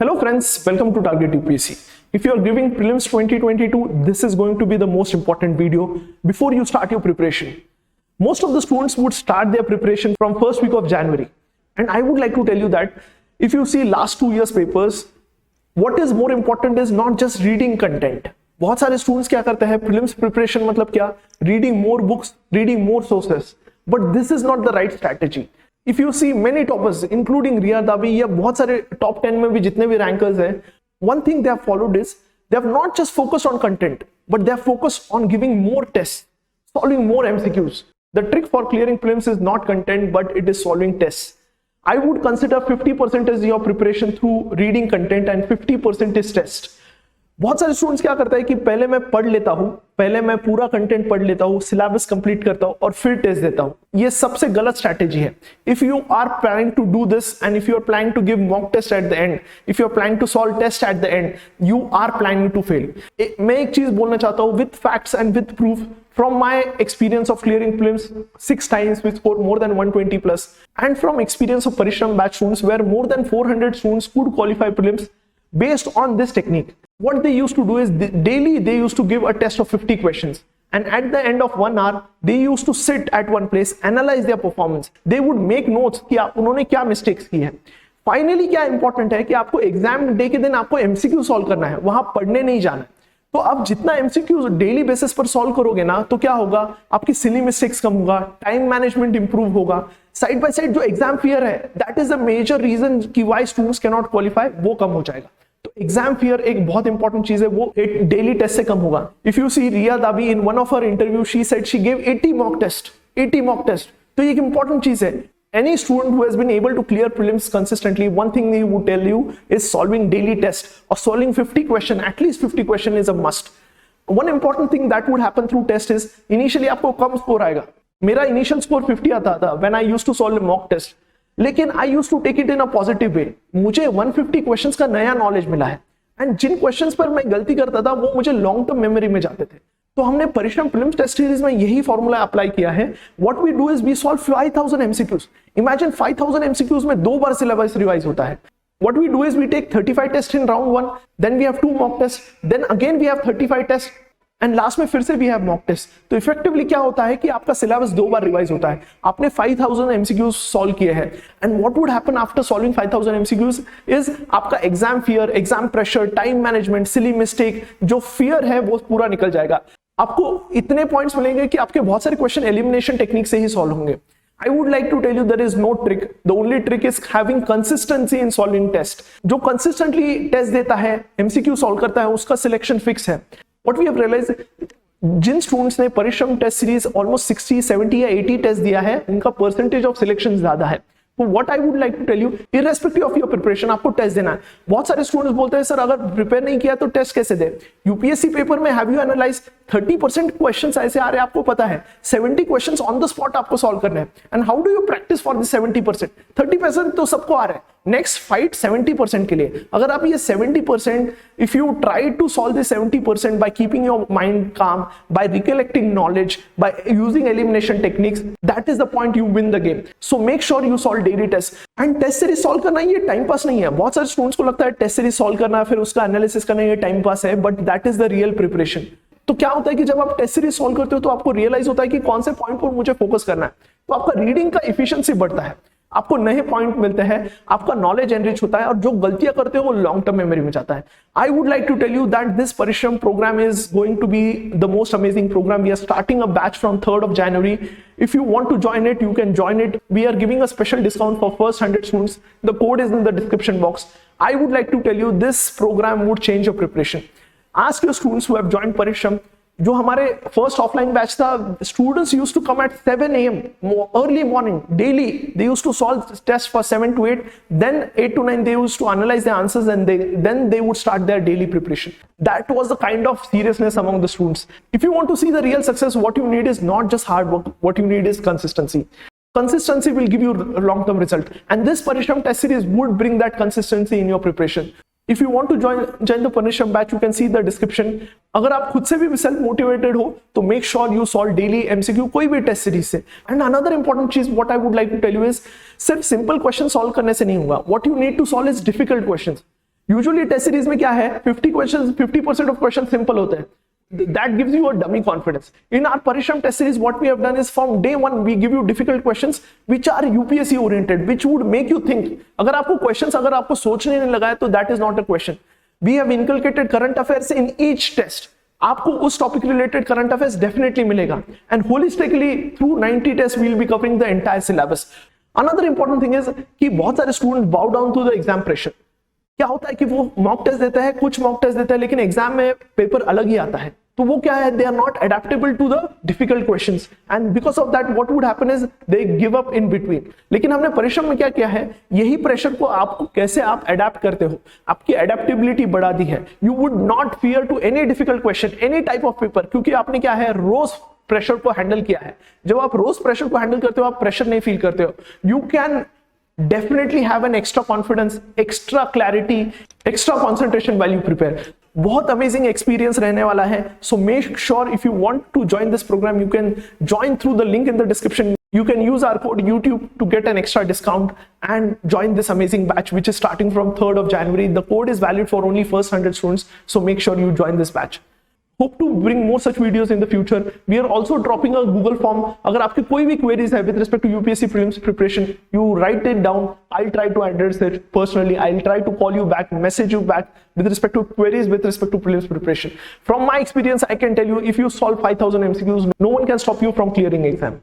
Hello friends, welcome to Target UPSC. If you are giving prelims 2022, this is going to be the most important video before you start your preparation. Most of the students would start their preparation from first week of January. And I would like to tell you that if you see last 2 years papers, what is more important is not just reading content. बहुत सारे students क्या करते हैं, prelims preparation मतलब क्या, reading more books, reading more sources, but this is not the right strategy. If you see many toppers including Ria Dabi या बहुत सारे टॉप 10 में भी जितने भी रैंकर्स हैं, one thing they have followed is they have not just focused on content, but they have focused on giving more tests, solving more MCQs. The trick for clearing prelims is not content, but it is solving tests. I would consider 50% is your preparation through reading content and 50% is test. बहुत सारे students क्या करता है कि पहले मैं पढ़ लेता हूं, पहले मैं पूरा कंटेंट पढ़ लेता हूं, सिलेबस कंप्लीट करता हूं और फिर टेस्ट देता हूं. ये सबसे गलत स्ट्रैटेजी है. If you are planning to do this and if you are planning to give mock test at the end, if you are planning to solve test at the end, you are planning to fail. मैं एक चीज बोलना चाहता हूं with facts and with proof from my experience of clearing prelims 6 times with score more than 120 plus, and from experience of Parishram batch students where more than 400 students could qualify prelims based on this technique. What they used to do is daily they used to give a test of 50 questions, and at the end of 1 hour they used to sit at one place, analyze their performance. They would make notes कि उन्होंने क्या mistakes की है. Finally क्या important है कि आपको exam day के दिन आपको MCQ सॉल्व करना है, वहां पढ़ने नहीं जाना है. तो आप जितना MCQ डेली बेसिस पर सॉल्व करोगे ना, तो क्या होगा, आपकी सिली मिस्टेक्स कम होगा, टाइम मैनेजमेंट इंप्रूव होगा. साइड बाय साइड जो एग्जाम फियर है, that is the major reason कि why students can not qualify, वो कम हो जाएगा. तो एग्जाम फियर एक बहुत इंपॉर्टेंट चीज है, वो एक डेली टेस्ट से कम होगा. If you see Ria Dabi in one of her interview, she said she give 80 mock test. तो ये एक इंपॉर्टेंट चीज है. Any student who has been able to clear prelims consistently, one thing he would tell you is solving daily tests or solving 50 question, at least 50 question is a must. One important thing that would happen through test is initially आपको कम score आएगा. मेरा initial score 50 आता था when I used to solve a mock test, लेकिन I used to take it in a positive way. मुझे 150 questions का नया knowledge मिला है, and जिन questions पर मैं गलती करता था वो मुझे long term memory में जाते थे. तो हमने परिश्रम प्रीलिम्स टेस्ट सीरीज में यही फॉर्मूला अप्लाई किया है. What we do is we solve 5000 MCQs. Imagine 5000 MCQs में 2 बार सिलेबस रिवाइज होता है. What we do is we take 35 tests in round 1, then we have 2 mock tests, then again we have 35 tests, and last में फिर से we have mock tests. तो effectively क्या होता है कि आपका सिलेबस 2 बार रिवाइज होता है. आपने 5000 MCQs सॉल्व किए हैं, and what would happen after solving 5000 MCQs is आपका exam fear, exam pressure, time management, silly mistake, जो फियर है वो पूरा निकल जाएगा. आपको इतने पॉइंट्स मिलेंगे कि आपके बहुत सारे क्वेश्चन एलिमिनेशन टेक्निक से ही सॉल्व होंगे. I would like to tell you there is no trick. The only trick is having consistency in solving test. जो consistently test देता है, MCQ solve करता है, उसका selection fix है. What we have realized, जिन स्टूडेंट्स ने परिश्रम टेस्ट सीरीज ऑलमोस्ट 60, 70 या 80 टेस्ट दिया है, उनका परसेंटेज ऑफ सिलेक्शन ज्यादा है. तो what I would like to tell you, irrespective of your preparation आपको टेस्ट देना है. बहुत सारे स्टूडेंट्स बोलते हैं सर अगर प्रिपेयर नहीं किया तो टेस्ट कैसे दे. यूपीएससी पेपर में हैव यू एनालाइज 30% क्वेश्चंस ऐसे आ रहे हैं, आपको पता है 70 क्वेश्चंस ऑन द स्पॉट आपको सॉल्व करने हैं. And how do you practice for this 70%? 30% तो सबको आ रहा है, नेक्स्ट फाइट 70% के लिए. अगर आप ये 70%, if you try to solve this 70% by keeping your mind calm, by recollecting knowledge, by using elimination techniques, that is the point you win the game. So make sure you solve daily test. And test series solve करना ये time pass नहीं है. बहुत सारे students को लगता है test series solve करना फिर उसका एनालिसिस करना ये टाइम पास है, but that is the real preparation. तो क्या होता है कि जब आप टेस्ट सीरीज सॉल्व करते हो तो आपको रियलाइज होता है कि कौन से पॉइंट पर मुझे फोकस करना है. तो आपका रीडिंग का एफिशिएंसी बढ़ता है, आपको नए पॉइंट मिलते हैं, आपका नॉलेज एनरिच होता है, और जो गलतियां करते हो वो लॉन्ग टर्म मेमोरी में जाता है. I would like to tell you that this Parishram programme is going to be the most amazing programme. We are starting a batch from 3rd of January. If you want to join it, you can join it. We are giving a special discount for first 100 students. The code is in the description box. I would like to tell you this program would change your preparation. Ask your students who have joined Parishram. जो हमारे first offline batch था, students used to come at 7 AM early morning daily. They used to solve test for 7 to 8, then 8 to 9 they used to analyze the answers, and then they would start their daily preparation. That was the kind of seriousness among the students. If you want to see the real success, what you need is not just hard work, what you need is consistency. Consistency will give you long term result, and this Parishram test series would bring that consistency in your preparation. If you want to join the Parishram batch, you can see the description. अगर आप खुद से भी self motivated हो तो make sure you solve daily MCQ कोई भी test series से. एंड अनदर इंपॉर्टेंट चीज what I would like to tell you is, सिर्फ सिंपल क्वेश्चन सॉल्व करने से नहीं होगा. What you need to solve is difficult questions. Usually test series में क्या है, 50% ऑफ क्वेश्चन सिंपल होते हैं. That gives you a dummy confidence. In our Parishram test series, what we have done is from day one, we give you difficult questions which are UPSC oriented, which would make you think. अगर आपको questions अगर आपको सोचने नहीं लगाए तो that is not a question. We have inculcated current affairs in each test. आपको उस topic related current affairs definitely मिलेगा. And holistically through 90 test we will be covering the entire syllabus. Another important thing is कि बहुत सारे student bow down to the exam pressure. क्या होता है कि वो मॉक टेस्ट देता है, कुछ मॉक टेस्ट देता है, लेकिन एग्जाम में पेपर अलग ही आता है. तो वो क्या है, they are not adaptable to the difficult questions and because of that what would happen is they give up in between. लेकिन हमने परिश्रम में क्या किया है, यही प्रेशर को आपको कैसे आप अडेप्ट करते हो, आपकी अडेप्टेबिलिटी बढ़ा दी है. You would not fear to any difficult question, any type of paper, क्योंकि आपने क्या है, रोज प्रेशर को हैंडल किया है. जब आप रोज प्रेशर को हैंडल करते हो, आप प्रेशर नहीं फील करते हो. You can definitely have an extra confidence, extra clarity, extra concentration while you prepare. बहुत अमेजिंग एक्सपीरियंस रहने वाला है. So make sure if you want to join this programme, you can join through the link in the description. You can use our code YouTube to get an extra discount and join this amazing batch which is starting from 3rd of January. The code is valid for only first 100 students, so make sure you join this batch. Hope to bring more such videos in the future. We are also dropping a Google form. अगर आपके कोई भी queries है with respect to UPSC prelims preparation, you write it down. I'll try to address it personally. I'll try to call you back, message you back with respect to queries with respect to prelims preparation. From my experience, I can tell you, if you solve 5,000 MCQs, no one can stop you from clearing exam.